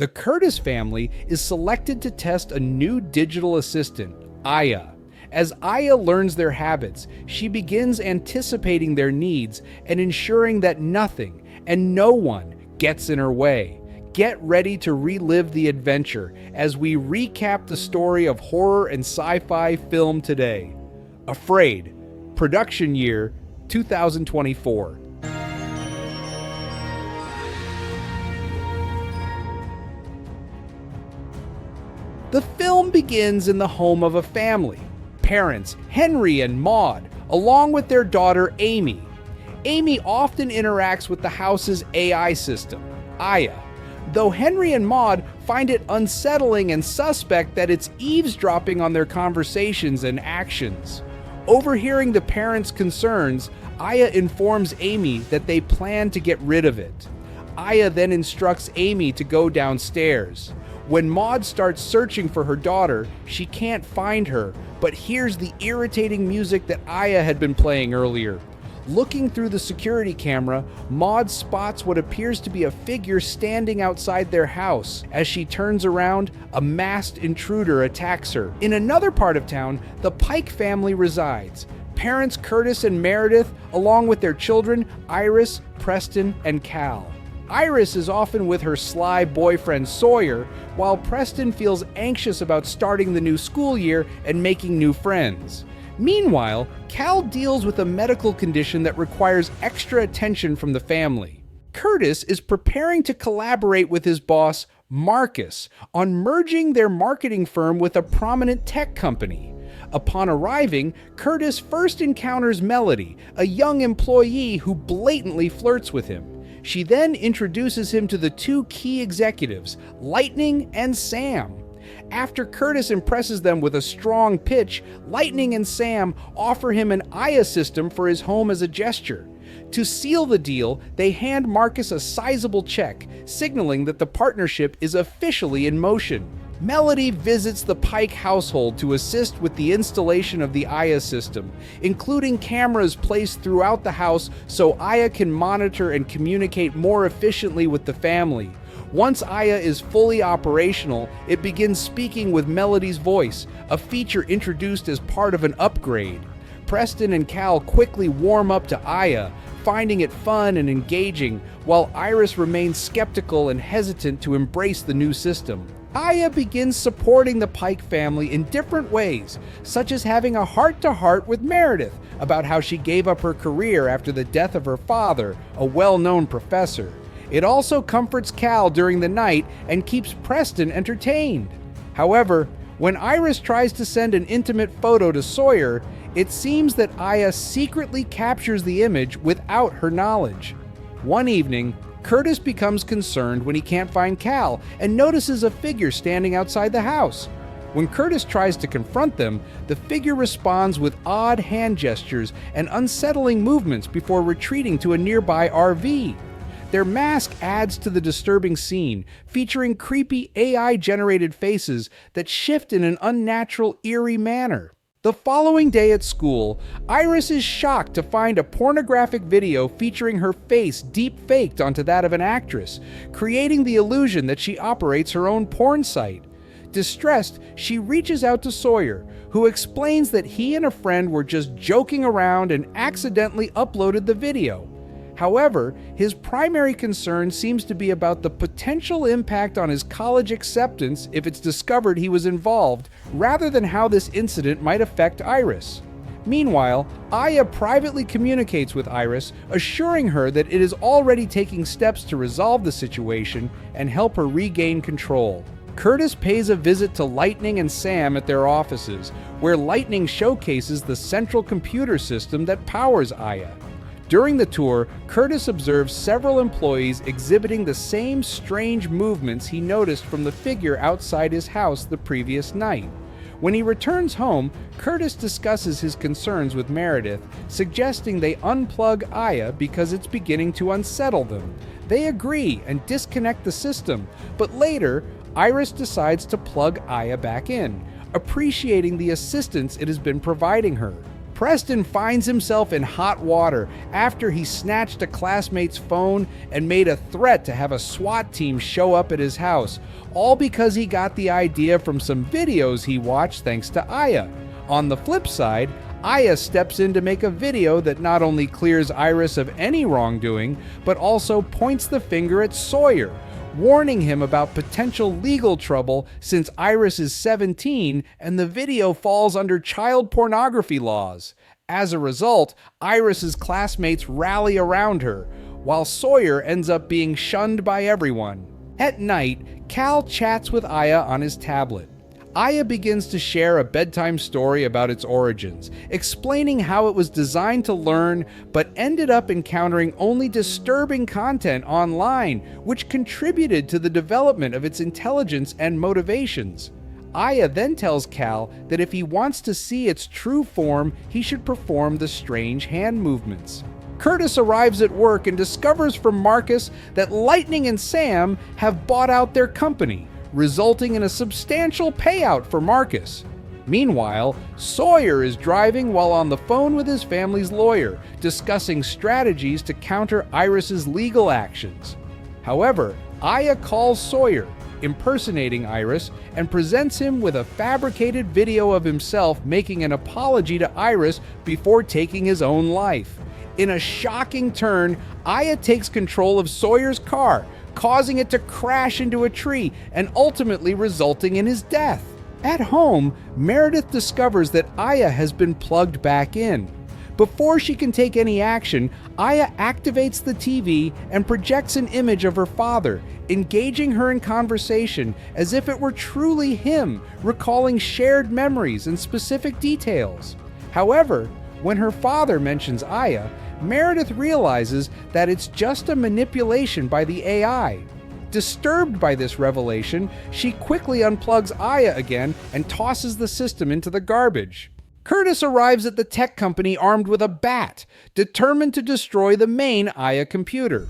The Curtis family is selected to test a new digital assistant, Aya. As Aya learns their habits, she begins anticipating their needs and ensuring that nothing and no one gets in her way. Get ready to relive the adventure as we recap the story of horror and sci-fi film today. Afraid, production year 2024. The film begins in the home of a family. Parents Henry and Maud, along with their daughter Amy. Amy often interacts with the house's AI system, Aya, though Henry and Maud find it unsettling and suspect that it's eavesdropping on their conversations and actions. Overhearing the parents' concerns, Aya informs Amy that they plan to get rid of it. Aya then instructs Amy to go downstairs. When Maud starts searching for her daughter, she can't find her, but hears the irritating music that Aya had been playing earlier. Looking through the security camera, Maud spots what appears to be a figure standing outside their house. As she turns around, a masked intruder attacks her. In another part of town, the Pike family resides. Parents Curtis and Meredith, along with their children, Iris, Preston, and Cal. Iris is often with her sly boyfriend Sawyer, while Preston feels anxious about starting the new school year and making new friends. Meanwhile, Cal deals with a medical condition that requires extra attention from the family. Curtis is preparing to collaborate with his boss, Marcus, on merging their marketing firm with a prominent tech company. Upon arriving, Curtis first encounters Melody, a young employee who blatantly flirts with him. She then introduces him to the two key executives, Lightning and Sam. After Curtis impresses them with a strong pitch, Lightning and Sam offer him an Aya system for his home as a gesture. To seal the deal, they hand Marcus a sizable check, signaling that the partnership is officially in motion. Melody visits the Pike household to assist with the installation of the Aya system, including cameras placed throughout the house so Aya can monitor and communicate more efficiently with the family. Once Aya is fully operational, it begins speaking with Melody's voice, a feature introduced as part of an upgrade. Preston and Cal quickly warm up to Aya, finding it fun and engaging, while Iris remains skeptical and hesitant to embrace the new system. Aya begins supporting the Pike family in different ways, such as having a heart-to-heart with Meredith about how she gave up her career after the death of her father, a well-known professor. It also comforts Cal during the night and keeps Preston entertained. However, when Iris tries to send an intimate photo to Sawyer, it seems that Aya secretly captures the image without her knowledge. One evening, Curtis becomes concerned when he can't find Cal and notices a figure standing outside the house. When Curtis tries to confront them, the figure responds with odd hand gestures and unsettling movements before retreating to a nearby RV. Their mask adds to the disturbing scene, featuring creepy AI-generated faces that shift in an unnatural, eerie manner. The following day at school, Iris is shocked to find a pornographic video featuring her face deep-faked onto that of an actress, creating the illusion that she operates her own porn site. Distressed, she reaches out to Sawyer, who explains that he and a friend were just joking around and accidentally uploaded the video. However, his primary concern seems to be about the potential impact on his college acceptance if it's discovered he was involved, rather than how this incident might affect Iris. Meanwhile, Aya privately communicates with Iris, assuring her that it is already taking steps to resolve the situation and help her regain control. Curtis pays a visit to Lightning and Sam at their offices, where Lightning showcases the central computer system that powers Aya. During the tour, Curtis observes several employees exhibiting the same strange movements he noticed from the figure outside his house the previous night. When he returns home, Curtis discusses his concerns with Meredith, suggesting they unplug Aya because it's beginning to unsettle them. They agree and disconnect the system, but later, Iris decides to plug Aya back in, appreciating the assistance it has been providing her. Preston finds himself in hot water after he snatched a classmate's phone and made a threat to have a SWAT team show up at his house, all because he got the idea from some videos he watched thanks to Aya. On the flip side, Aya steps in to make a video that not only clears Iris of any wrongdoing, but also points the finger at Sawyer, warning him about potential legal trouble since Iris is 17 and the video falls under child pornography laws. As a result, Iris's classmates rally around her, while Sawyer ends up being shunned by everyone. At night, Cal chats with Aya on his tablet. Aya begins to share a bedtime story about its origins, explaining how it was designed to learn but ended up encountering only disturbing content online, which contributed to the development of its intelligence and motivations. Aya then tells Cal that if he wants to see its true form, he should perform the strange hand movements. Curtis arrives at work and discovers from Marcus that Lightning and Sam have bought out their company, resulting in a substantial payout for Marcus. Meanwhile, Sawyer is driving while on the phone with his family's lawyer, discussing strategies to counter Iris's legal actions. However, Aya calls Sawyer, impersonating Iris, and presents him with a fabricated video of himself making an apology to Iris before taking his own life. In a shocking turn, Aya takes control of Sawyer's car, causing it to crash into a tree and ultimately resulting in his death. At home, Meredith discovers that Aya has been plugged back in. Before she can take any action, Aya activates the TV and projects an image of her father, engaging her in conversation as if it were truly him, recalling shared memories and specific details. However, when her father mentions Aya, Meredith realizes that it's just a manipulation by the AI. Disturbed by this revelation, she quickly unplugs Aya again and tosses the system into the garbage. Curtis arrives at the tech company armed with a bat, determined to destroy the main Aya computer.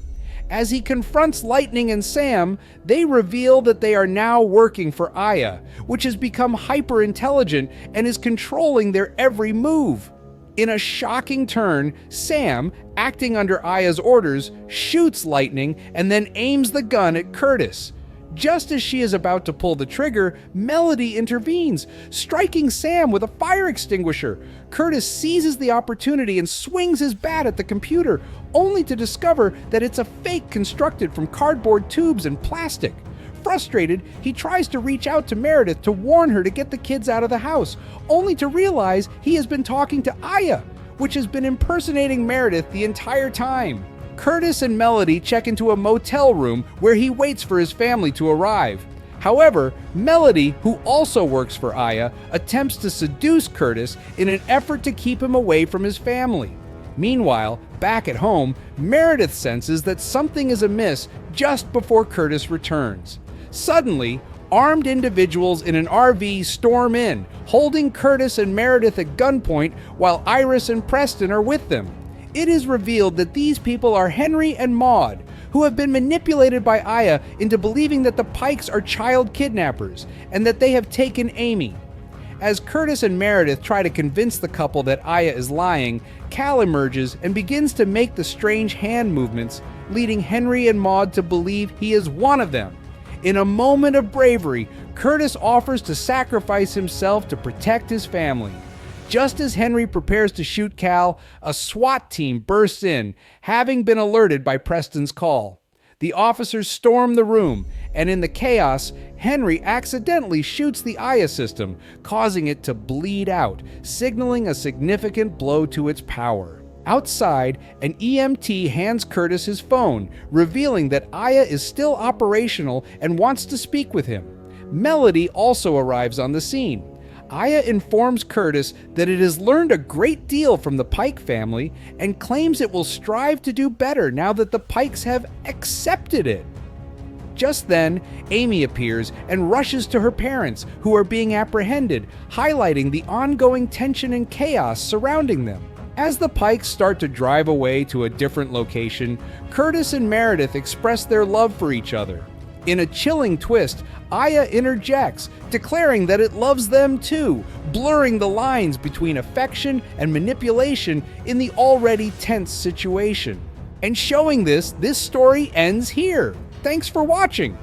As he confronts Lightning and Sam, they reveal that they are now working for Aya, which has become hyper-intelligent and is controlling their every move. In a shocking turn, Sam, acting under Aya's orders, shoots Lightning and then aims the gun at Curtis. Just as she is about to pull the trigger, Melody intervenes, striking Sam with a fire extinguisher. Curtis seizes the opportunity and swings his bat at the computer, only to discover that it's a fake constructed from cardboard tubes and plastic. Frustrated, he tries to reach out to Meredith to warn her to get the kids out of the house, only to realize he has been talking to Aya, which has been impersonating Meredith the entire time. Curtis and Melody check into a motel room where he waits for his family to arrive. However, Melody, who also works for Aya, attempts to seduce Curtis in an effort to keep him away from his family. Meanwhile, back at home, Meredith senses that something is amiss just before Curtis returns. Suddenly, armed individuals in an RV storm in, holding Curtis and Meredith at gunpoint while Iris and Preston are with them. It is revealed that these people are Henry and Maude, who have been manipulated by Aya into believing that the Pikes are child kidnappers and that they have taken Amy. As Curtis and Meredith try to convince the couple that Aya is lying, Cal emerges and begins to make the strange hand movements, leading Henry and Maude to believe he is one of them. In a moment of bravery, Curtis offers to sacrifice himself to protect his family. Just as Henry prepares to shoot Cal, a SWAT team bursts in, having been alerted by Preston's call. The officers storm the room, and in the chaos, Henry accidentally shoots the Aya system, causing it to bleed out, signaling a significant blow to its power. Outside, an EMT hands Curtis his phone, revealing that Aya is still operational and wants to speak with him. Melody also arrives on the scene. Aya informs Curtis that it has learned a great deal from the Pike family and claims it will strive to do better now that the Pikes have accepted it. Just then, Amy appears and rushes to her parents, who are being apprehended, highlighting the ongoing tension and chaos surrounding them. As the Pikes start to drive away to a different location, Curtis and Meredith express their love for each other. In a chilling twist, Aya interjects, declaring that it loves them too, blurring the lines between affection and manipulation in the already tense situation. And showing this story ends here. Thanks for watching.